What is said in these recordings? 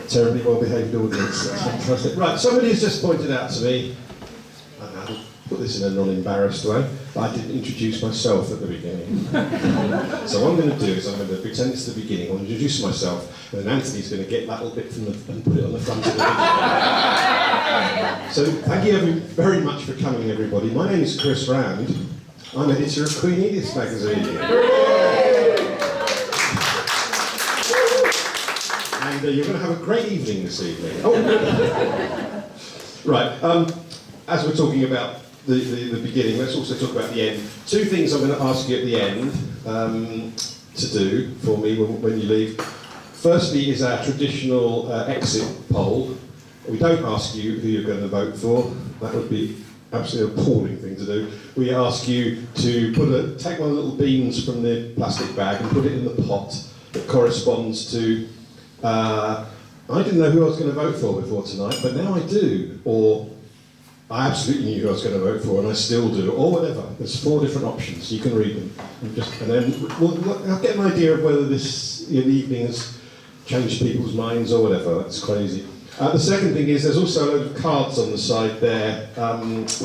Terribly well-behaved audience. That's fantastic. Right, somebody has just pointed out to me, and I'll put this in a non-embarrassed way, that I didn't introduce myself at the beginning. So what I'm going to do is I'm going to pretend it's the beginning. I'll introduce myself, and then Anthony's going to get that little bit from and put it on the front of the video. So thank you very much for coming, everybody. My name is Chris Rand. I'm editor of Queen Edith magazine. And you're going to have a great evening this evening. Oh. Right, as we're talking about the beginning, let's also talk about the end. Two things I'm going to ask you at the end to do for me when you leave. Firstly is our traditional exit poll. We don't ask you who you're going to vote for. That would be absolutely appalling thing to do. We ask you to take one of the little beans from the plastic bag and put it in the pot that corresponds to I didn't know who I was going to vote for before tonight, but now I do. Or I absolutely knew who I was going to vote for, and I still do. Or whatever. There's 4 different options. You can read them, and then I'll get an idea of whether this evening has changed people's minds or whatever. That's crazy. The second thing is there's also a load of cards on the side there,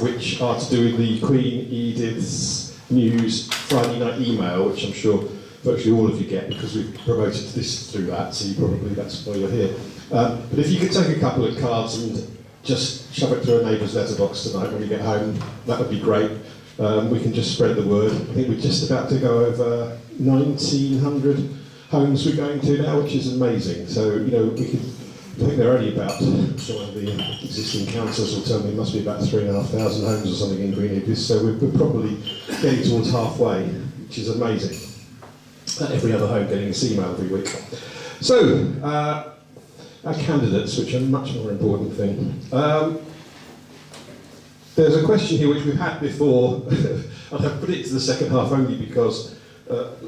which are to do with the Queen Edith's News Friday night email, which I'm sure virtually all of you get because we've promoted this through that, so that's why you're here. But if you could take a couple of cards and just shove it through a neighbour's letterbox tonight when you get home, that would be great. We can just spread the word. I think we're just about to go over 1,900 homes we're going to now, which is amazing. So, I think ththere are only about, some of the existing councils will tell me it must be about 3,500 homes or something in Green Edith, so we're probably getting towards halfway, which is amazing. Every other home getting this email every week. So, our candidates, which are a much more important thing. There's a question here which we've had before. I've put it to the second half only because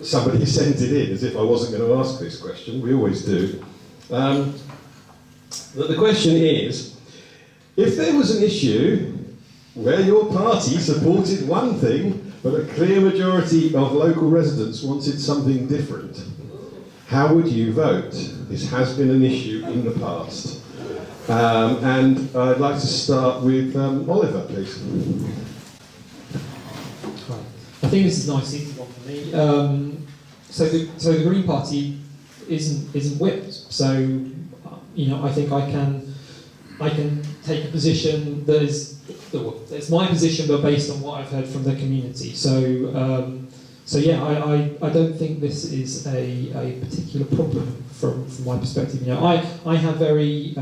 somebody sent it in as if I wasn't going to ask this question. We always do. The question is, if there was an issue where your party supported one thing but a clear majority of local residents wanted something different, how would you vote? This has been an issue in the past. And I'd like to start with Oliver, please. I think this is a nice easy one for me. So the Green Party isn't whipped. So I think I can take a position that is. It's my position, but based on what I've heard from the community. So yeah, I don't think this is a particular problem from my perspective. I have kind of very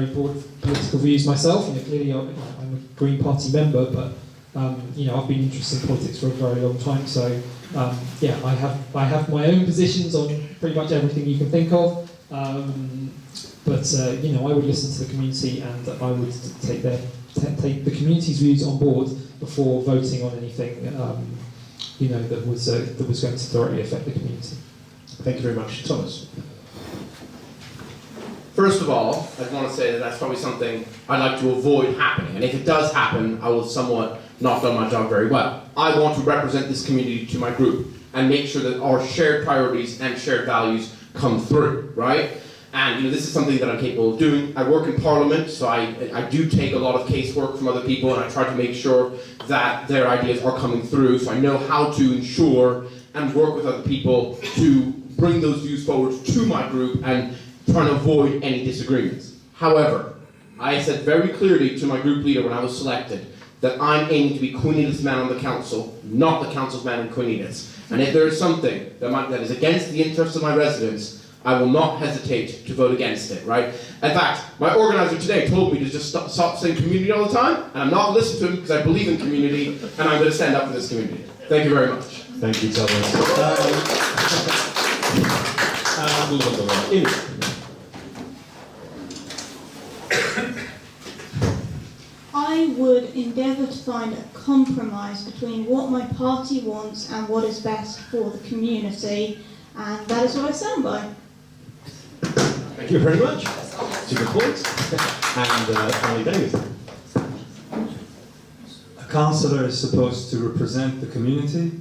broad political views myself. Clearly I'm a Green Party member, but I've been interested in politics for a very long time. So yeah, I have my own positions on pretty much everything you can think of. But I would listen to the community, and I would take the community's views on board before voting on anything that was going to directly affect the community. Thank you very much, Thomas. First of all, I want to say that's probably something I'd like to avoid happening, and if it does happen, I will somewhat not done my job very well. I want to represent this community to my group and make sure that our shared priorities and shared values come through, right? And this is something that I'm capable of doing. I work in Parliament, so I do take a lot of casework from other people, and I try to make sure that their ideas are coming through, so I know how to ensure and work with other people to bring those views forward to my group and try to avoid any disagreements. However, I said very clearly to my group leader when I was selected that I'm aiming to be Queen Edith's man on the council, not the council's man in Queen Edith's. And if there is something that is against the interests of my residents, I will not hesitate to vote against it, right? In fact, my organizer today told me to just stop saying community all the time, and I'm not listening to him because I believe in community, and I'm going to stand up for this community. Thank you very much. Thank you, Thomas. Immy. I would endeavour to find a compromise between what my party wants and what is best for the community, and that is what I stand by. Thank you very much. To the point. And finally, David. A councillor is supposed to represent the community,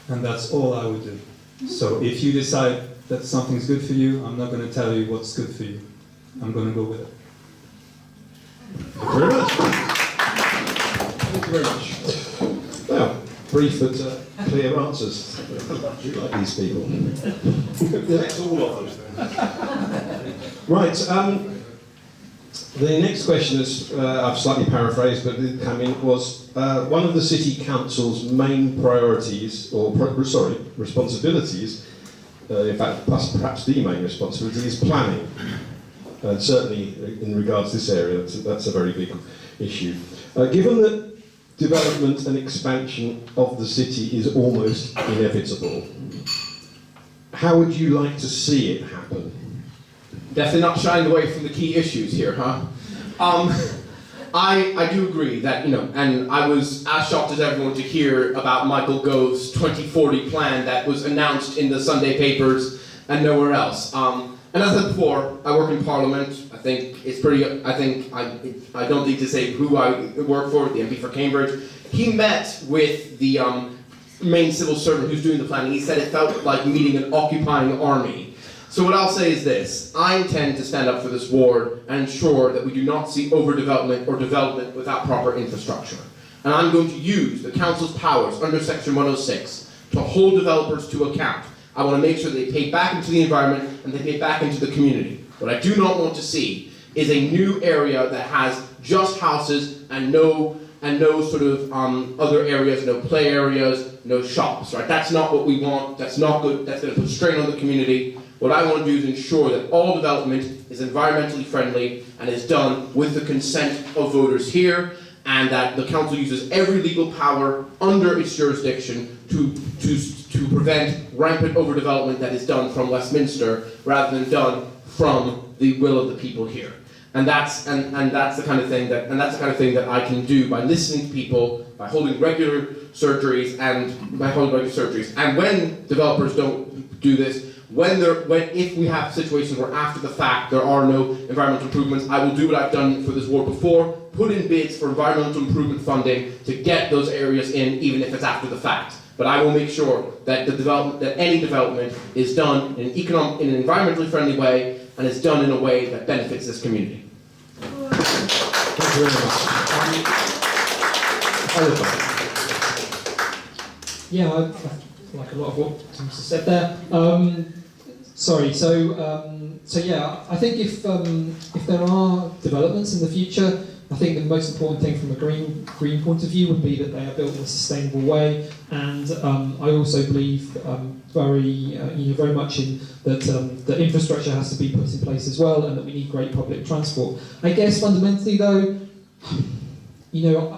and that's all I would do. So if you decide that something's good for you, I'm not going to tell you what's good for you. I'm going to go with it. Thank you very much. Thank you very much. Well, brief but clear answers. I do like these people. That's all of them. Right. The next question is, I've slightly paraphrased, but it came in, was one of the City Council's main priorities, or responsibilities, in fact, perhaps the main responsibility, is planning. And certainly in regards to this area, that's a very big issue. Given that development and expansion of the city is almost inevitable, how would you like to see it happen? Definitely not shying away from the key issues here, huh? I do agree that, and I was as shocked as everyone to hear about Michael Gove's 2040 plan that was announced in the Sunday papers and nowhere else. And as I said before, I work in Parliament. I think it's pretty, I don't need to say who I work for, the MP for Cambridge. He met with the main civil servant who's doing the planning. He said it felt like meeting an occupying army. So what I'll say is this: I intend to stand up for this ward and ensure that we do not see overdevelopment or development without proper infrastructure. And I'm going to use the council's powers under Section 106 to hold developers to account. I want to make sure they pay back into the environment and they pay back into the community. What I do not want to see is a new area that has just houses and no sort of other areas, no play areas, no shops, right? That's not what we want. That's not good. That's going to put strain on the community. What I want to do is ensure that all development is environmentally friendly and is done with the consent of voters here, and that the council uses every legal power under its jurisdiction to prevent rampant overdevelopment that is done from Westminster rather than done from the will of the people here. And that's the kind of thing that I can do by listening to people, by holding regular surgeries, and when developers don't do this, if we have situations where after the fact there are no environmental improvements, I will do what I've done for this ward before, put in bids for environmental improvement funding to get those areas in, even if it's after the fact. But I will make sure that any development is done in an environmentally friendly way and is done in a way that benefits this community. Thank you very much. Yeah, I like a lot of what Thomas has said there. So yeah, I think if there are developments in the future, I think the most important thing from a green point of view would be that they are built in a sustainable way, and I also believe very much in that the infrastructure has to be put in place as well, and that we need great public transport. I guess fundamentally though,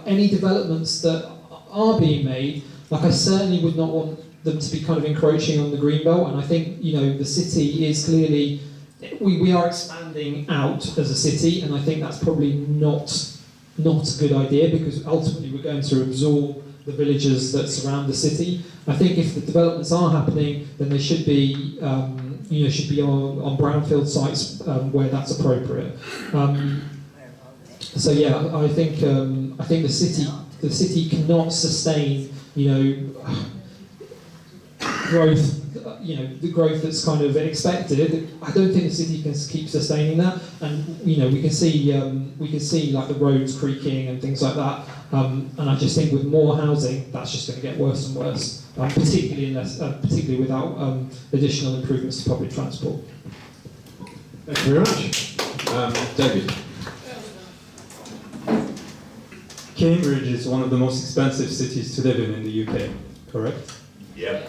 any developments that are being made, like I certainly would not want them to be kind of encroaching on the greenbelt, and I think the city is clearly. We are expanding out as a city, and I think that's probably not a good idea, because ultimately we're going to absorb the villages that surround the city. I think if the developments are happening, then they should be on brownfield sites where that's appropriate. So yeah, I think the city cannot sustain growth. The growth that's kind of expected. I don't think the city can keep sustaining that, and we can see like the roads creaking and things like that. And I just think with more housing, that's just going to get worse and worse, particularly without additional improvements to public transport. Thank you very much, David. Cambridge is one of the most expensive cities to live in the UK, correct? Yeah.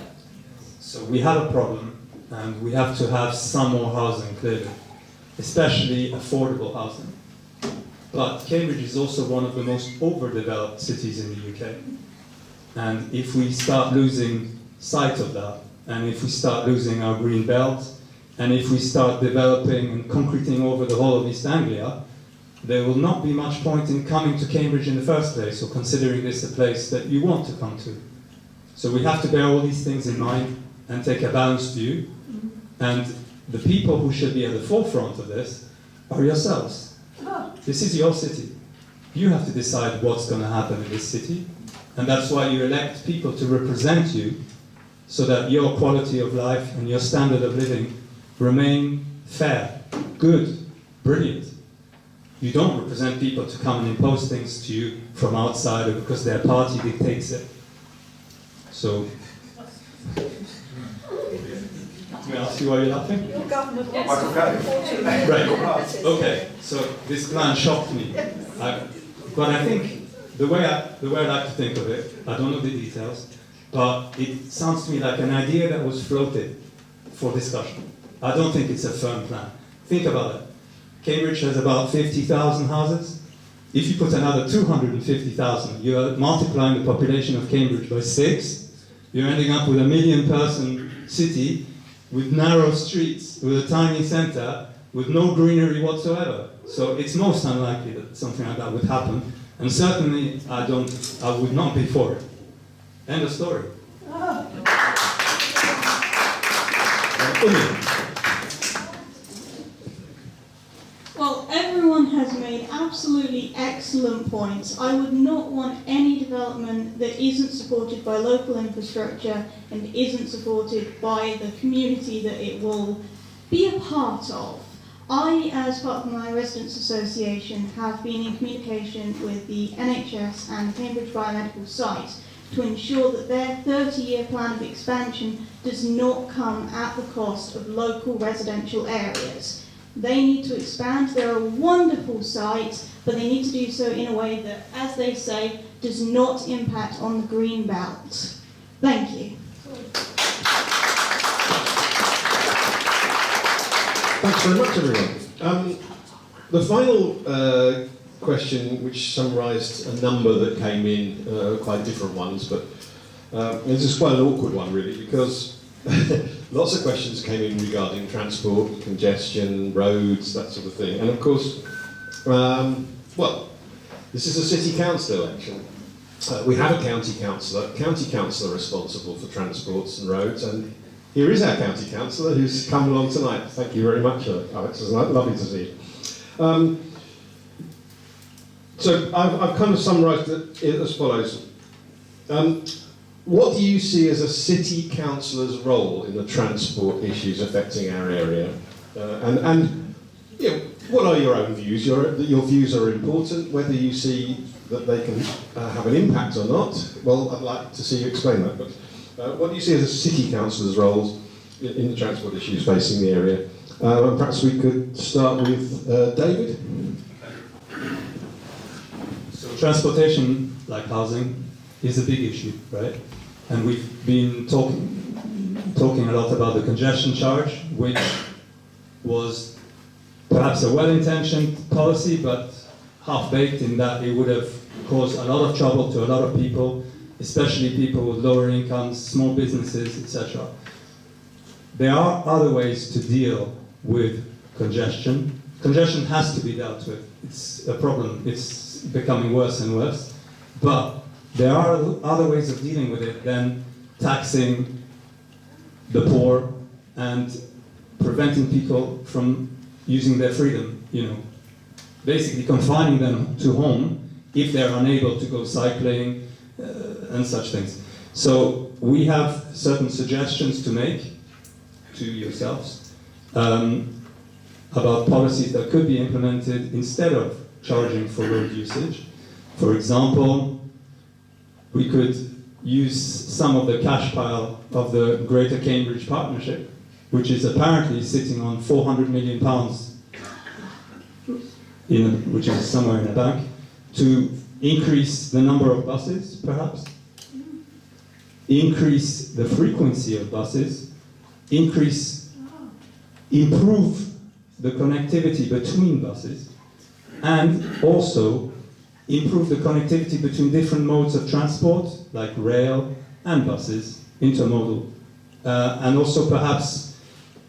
So we have a problem, and we have to have some more housing, clearly, especially affordable housing. But Cambridge is also one of the most overdeveloped cities in the UK. And if we start losing sight of that, and if we start losing our green belt, and if we start developing and concreting over the whole of East Anglia, there will not be much point in coming to Cambridge in the first place, or considering this a place that you want to come to. So we have to bear all these things in mind and take a balanced view. And the people who should be at the forefront of this are yourselves. This is your city. You have to decide what's going to happen in this city. And that's why you elect people to represent you, so that your quality of life and your standard of living remain fair, good, brilliant. You don't represent people to come and impose things to you from outside or because their party dictates it. So, may I ask you why you're laughing? Your government Yes. wants to support Right, okay, so this plan shocked me. But I think the way I like to think of it, I don't know the details, but it sounds to me like an idea that was floated for discussion. I don't think it's a firm plan. Think about it. Cambridge has about 50,000 houses. If you put another 250,000, you're multiplying the population of Cambridge by 6. You're ending up with a 1 million person city with narrow streets, with a tiny centre, with no greenery whatsoever. So it's most unlikely that something like that would happen. And certainly I would not be for it. End of story. Immy. Well, everyone has made absolutely excellent points. I would not want any development that isn't supported by local infrastructure and isn't supported by the community that it will be a part of. I, as part of my residents' association, have been in communication with the NHS and Cambridge Biomedical Site to ensure that their 30-year plan of expansion does not come at the cost of local residential areas. They need to expand. They're a wonderful site, but they need to do so in a way that, as they say, does not impact on the green belt. Thank you. Thanks very much, everyone. The final question, which summarised a number that came in, quite different ones, but this is quite an awkward one, really, because lots of questions came in regarding transport, congestion, roads, that sort of thing. And of course, well, this is a city council election. We have a county councillor responsible for transports and roads, and here is our county councillor who's come along tonight. Thank you very much, Alex. It's lovely to see you. So I've kind of summarised it as follows. What do you see as a city councillor's role in the transport issues affecting our area? And you know, what are your own views? Your views are important, whether you see that they can have an impact or not. Well, I'd like to see you explain that. But what do you see as a city councillor's role in the transport issues facing the area? And perhaps we could start with David. So transportation, like housing, is a big issue, right? And we've been talking a lot about the congestion charge, which was perhaps a well-intentioned policy, but half-baked in that it would have caused a lot of trouble to a lot of people, especially people with lower incomes, small businesses, etc. There are other ways to deal with congestion. Congestion has to be dealt with. It's a problem. It's becoming worse and worse. But there are other ways of dealing with it than taxing the poor and preventing people from using their freedom, you know, basically confining them to home if they're unable to go cycling and such things. So we have certain suggestions to make to yourselves about policies that could be implemented instead of charging for road usage. For example, we could use some of the cash pile of the Greater Cambridge Partnership, which is apparently sitting on £400 million, which is somewhere in a bank, to increase the number of buses, perhaps, increase the frequency of buses, improve the connectivity between buses, and also improve the connectivity between different modes of transport, like rail and buses, intermodal, and also perhaps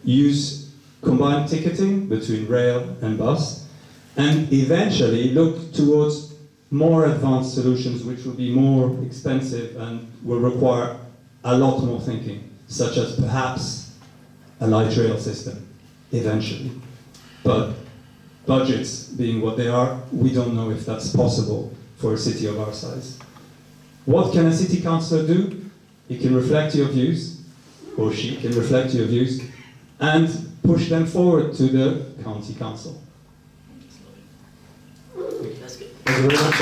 use combined ticketing between rail and bus, and eventually look towards more advanced solutions which will be more expensive and will require a lot more thinking, such as perhaps a light rail system, eventually. But budgets being what they are, we don't know if that's possible for a city of our size. What can a city councillor do? He can reflect your views, or she can reflect your views and push them forward to the county council. That's good. Thank you very much.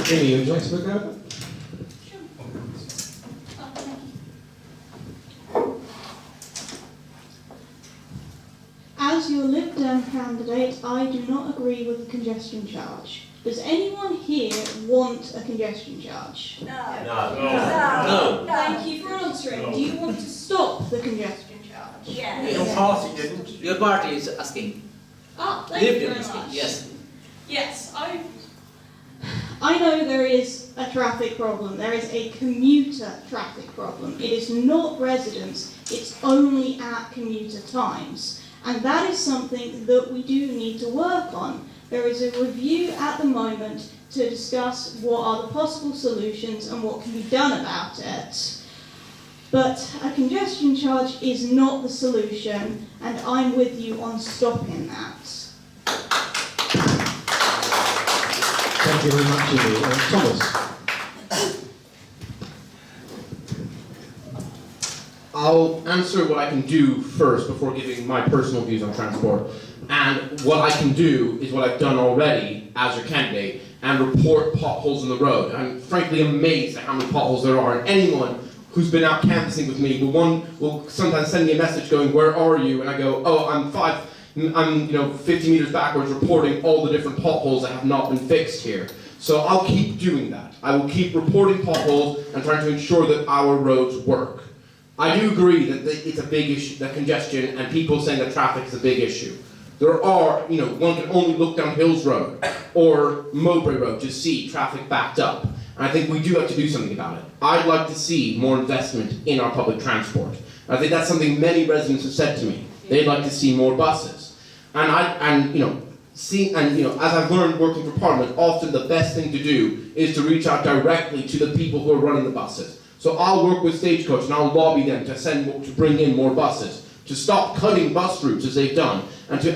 Immy, would you like to go over? As your Lib Dem candidate, I do not agree with the congestion charge. Does anyone here want a congestion charge? No. Thank you for answering. Do you want to stop the congestion charge? Your party didn't. Your party is asking. Ah, thank you Lived very in asking. much. Yes. Yes, I know there is a traffic problem. There is a commuter traffic problem. It is not residents. It's only at commuter times. And that is something that we do need to work on. There is a review at the moment to discuss what are the possible solutions and what can be done about it. But a congestion charge is not the solution, and I'm with you on stopping that. Thank you very much, Immy. Thomas? I'll answer what I can do first before giving my personal views on transport. And what I can do is what I've done already as your candidate and report potholes in the road. I'm frankly amazed at how many potholes there are, and anyone who's been out canvassing with me will sometimes send me a message going, "Where are you?" And I go, "Oh, I'm 50 meters backwards reporting all the different potholes that have not been fixed here." So I'll keep doing that. I will keep reporting potholes and trying to ensure that our roads work. I do agree that it's a big issue, that congestion and people saying that traffic is a big issue. There are, one can only look down Hills Road or Mowbray Road to see traffic backed up. And I think we do have to do something about it. I'd like to see more investment in our public transport. I think that's something many residents have said to me. They'd like to see more buses. As I've learned working for Parliament, often the best thing to do is to reach out directly to the people who are running the buses. So I'll work with Stagecoach and I'll lobby them to bring in more buses, to stop cutting bus routes as they've done, and to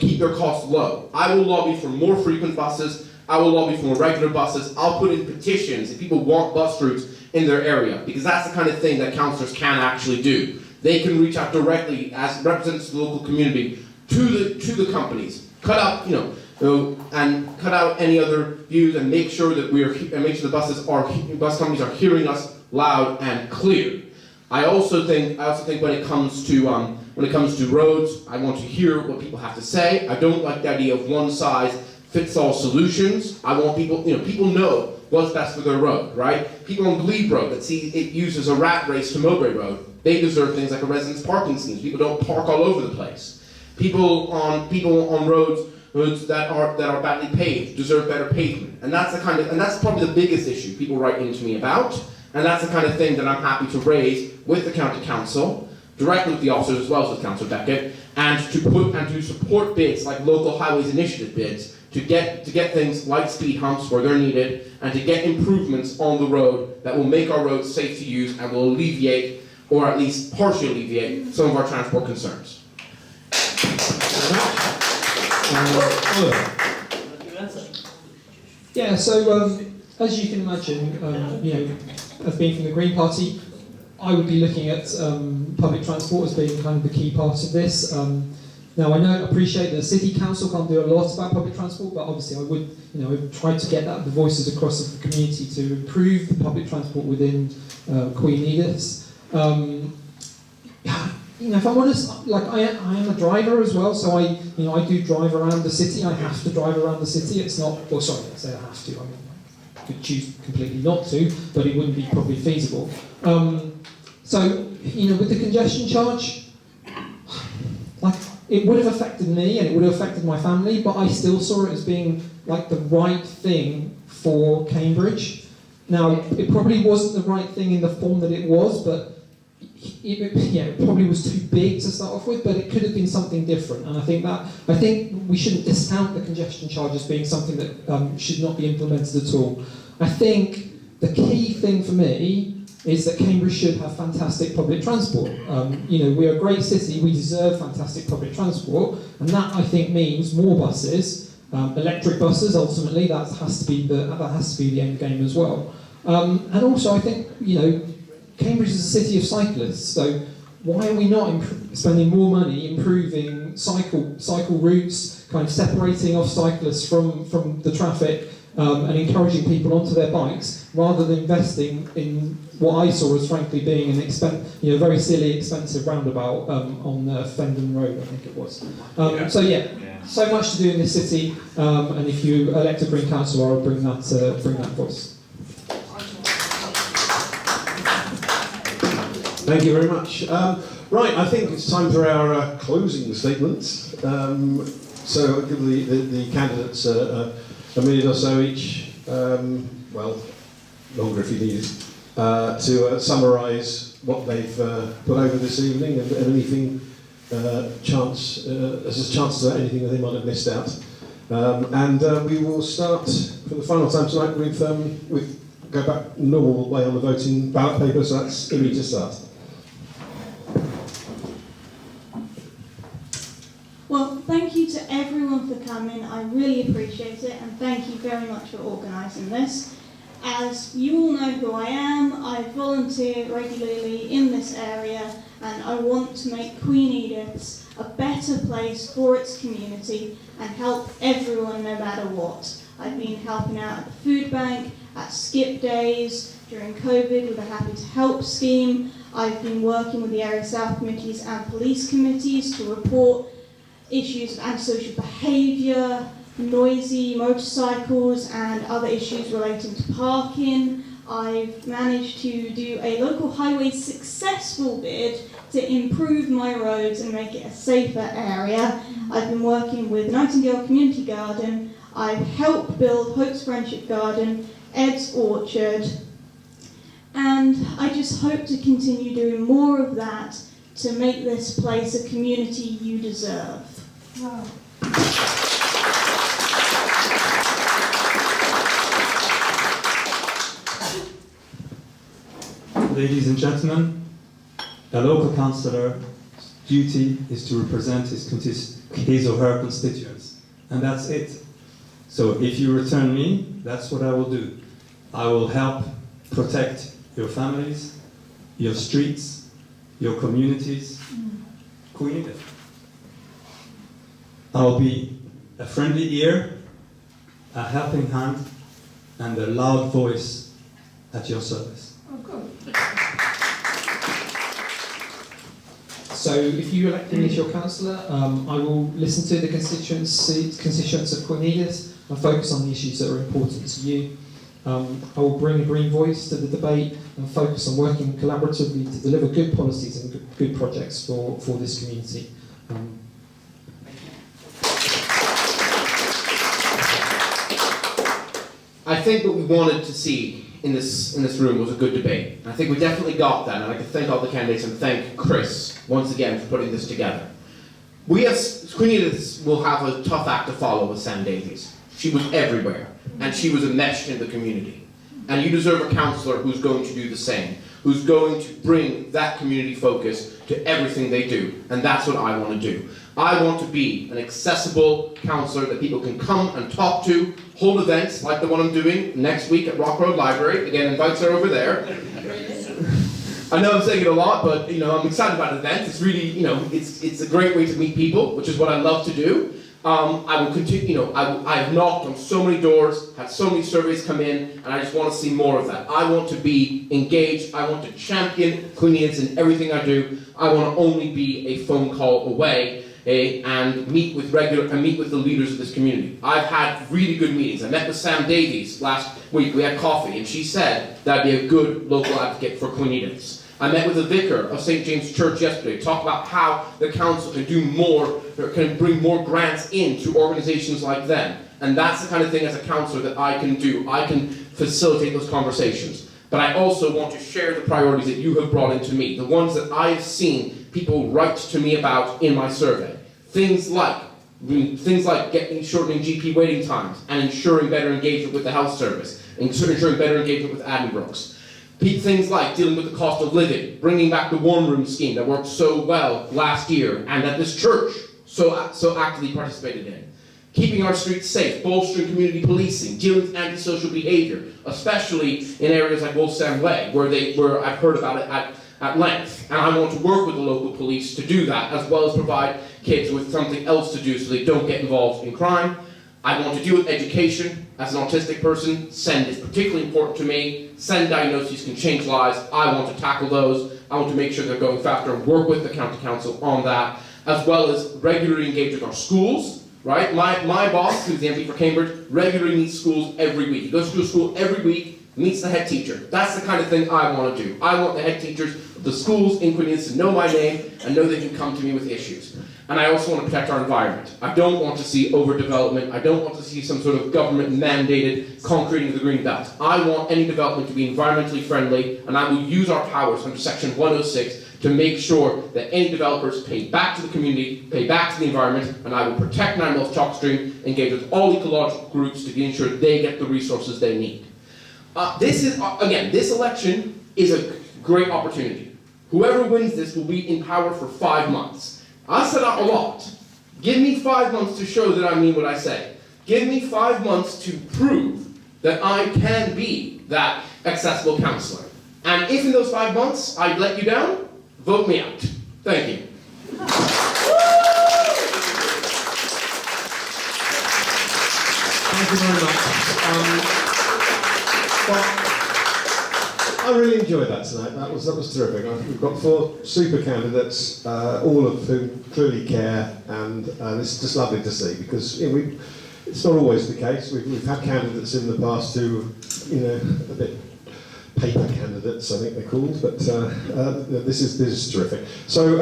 keep their costs low. I will lobby for more frequent buses. I will lobby for more regular buses. I'll put in petitions if people want bus routes in their area, because that's the kind of thing that councillors can actually do. They can reach out directly as representatives of the local community to the companies, cut out any other views, and make sure that the bus companies are hearing us loud and clear. I also think when it comes to roads, I want to hear what people have to say. I don't like the idea of one size fits all solutions. I want people know what's best for their road, right? People on Glebe Road that see it used as a rat race to Mowbray Road, they deserve things like a residence parking scheme. People don't park all over the place. People on roads that are badly paved deserve better pavement, and that's probably the biggest issue people write into me about, and that's the kind of thing that I'm happy to raise with the county council, directly with the officers as well as with Councillor Beckett, and to support bids like local highways initiative bids to get things like speed humps where they're needed, and to get improvements on the road that will make our roads safe to use and will alleviate, or at least partially alleviate, some of our transport concerns. Yeah, so as you can imagine, as being from the Green Party, I would be looking at public transport as being kind of the key part of this. Now I appreciate that the City Council can't do a lot about public transport, but obviously I would, try to get the voices across of the community to improve the public transport within Queen Edith's. If I'm honest, I am a driver as well, so I do drive around the city. I have to drive around the city. It's not, I say I have to. I could choose completely not to, but it wouldn't be probably feasible. With the congestion charge, it would have affected me and it would have affected my family, but I still saw it as being the right thing for Cambridge. Now, it probably wasn't the right thing in the form that it was, but it probably was too big to start off with, but it could have been something different. And I think we shouldn't discount the congestion charge as being something that should not be implemented at all. I think the key thing for me is that Cambridge should have fantastic public transport. We're a great city, we deserve fantastic public transport, and that I think means more buses, electric buses ultimately. That has to be the end game as well. And also, I think, Cambridge is a city of cyclists, so why are we not spending more money improving cycle routes, kind of separating off cyclists from the traffic, and encouraging people onto their bikes, rather than investing in what I saw as frankly being an very silly, expensive roundabout on Fendon Road, I think it was. So much to do in this city, and if you elect a Green Councillor, I'll bring that voice. Thank you very much. Right, I think it's time for our closing statements. So I'll give the candidates a minute or so each, longer if you need it, to summarise what they've put over this evening and anything as a chance to anything that they might have missed out. We will start for the final time tonight with go back normal way on the voting ballot paper. So that's Immy to start. Well, thank you to everyone for coming. I really appreciate it, and thank you very much for organising this. As you all know who I am, I volunteer regularly in this area, and I want to make Queen Edith's a better place for its community and help everyone no matter what. I've been helping out at the food bank, at skip days, during COVID with a Happy to Help scheme. I've been working with the Area South committees and police committees to report issues of antisocial behaviour, noisy motorcycles and other issues relating to parking. I've managed to do a local highway successful bid to improve my roads and make it a safer area. I've been working with Nightingale Community Garden. I've helped build Hope's Friendship Garden, Ed's Orchard, and I just hope to continue doing more of that to make this place a community you deserve. Wow. Ladies and gentlemen, a local councillor's duty is to represent his or her constituents, and that's it. So if you return me, that's what I will do. I will help protect your families, your streets, your communities. Queen Edith. I'll be a friendly ear, a helping hand, and a loud voice at your service. Oh, good. So if you elect me as your councillor, I will listen to the constituents of Queen Edith and focus on the issues that are important to you. I will bring a green voice to the debate and focus on working collaboratively to deliver good policies and good projects for this community. I think what we wanted to see in this room was a good debate. And I think we definitely got that, and I'd like to thank all the candidates and thank Chris once again for putting this together. We as Queen Edith will have a tough act to follow with Sam Davies. She was everywhere, and she was enmeshed in the community. And you deserve a councillor who's going to do the same, who's going to bring that community focus to everything they do. And that's what I want to do. I want to be an accessible councillor that people can come and talk to, hold events like the one I'm doing next week at Rock Road Library. Again, invites are over there. I know I'm saying it a lot, but I'm excited about events. It's really, it's a great way to meet people, which is what I love to do. I will continue, I have knocked on so many doors, had so many surveys come in, and I just want to see more of that. I want to be engaged. I want to champion Queen Edith in everything I do. I want to only be a phone call away and meet with the leaders of this community. I've had really good meetings. I met with Sam Davies last week. We had coffee, and she said that I'd be a good local advocate for Queen Edith. I met with the vicar of St. James Church yesterday, talk about how the council can do more, or can bring more grants into organisations like them. And that's the kind of thing as a councillor that I can do. I can facilitate those conversations. But I also want to share the priorities that you have brought into me, the ones that I've seen people write to me about in my survey. Things like shortening GP waiting times and ensuring better engagement with the health service, ensuring better engagement with Addenbrooke's. Things like dealing with the cost of living, bringing back the warm room scheme that worked so well last year and that this church so actively participated in. keeping our streets safe, bolstering community policing, dealing with antisocial behaviour, especially in areas like Wolfsam Way, where I've heard about it at length. And I want to work with the local police to do that, as well as provide kids with something else to do so they don't get involved in crime. I want to deal with education. As an autistic person, SEND is particularly important to me. SEND diagnoses can change lives. I want to tackle those. I want to make sure they're going faster and work with the county council on that, as well as regularly engage with our schools, right? My boss, who's the MP for Cambridge, regularly meets schools every week. He goes to a school every week, meets the head teacher. That's the kind of thing I want to do. I want the head teachers of the schools in Queens to know my name and know they can come to me with issues. And I also want to protect our environment. I don't want to see overdevelopment. I don't want to see some sort of government-mandated concreting of the green belt. I want any development to be environmentally friendly, and I will use our powers under Section 106 to make sure that any developers pay back to the community, pay back to the environment, and I will protect Nine Mills Chalk Stream, engage with all ecological groups to ensure they get the resources they need. This election is a great opportunity. Whoever wins this will be in power for 5 months. I set out a lot. Give me 5 months to show that I mean what I say. Give me 5 months to prove that I can be that accessible councillor. And if in those 5 months I let you down, vote me out. Thank you. Thank you very much. I really enjoyed that tonight. That was terrific. We've got 4 super candidates, all of whom clearly care, and it's just lovely to see, because it's not always the case. We've had candidates in the past who, a bit paper candidates, I think they're called, but this is terrific. So,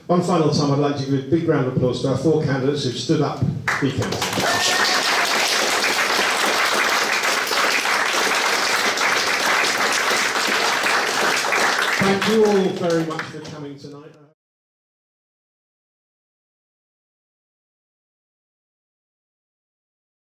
one final time, I'd like to give a big round of applause to our 4 candidates who've stood up to be candidates. Thank you all very much for coming tonight.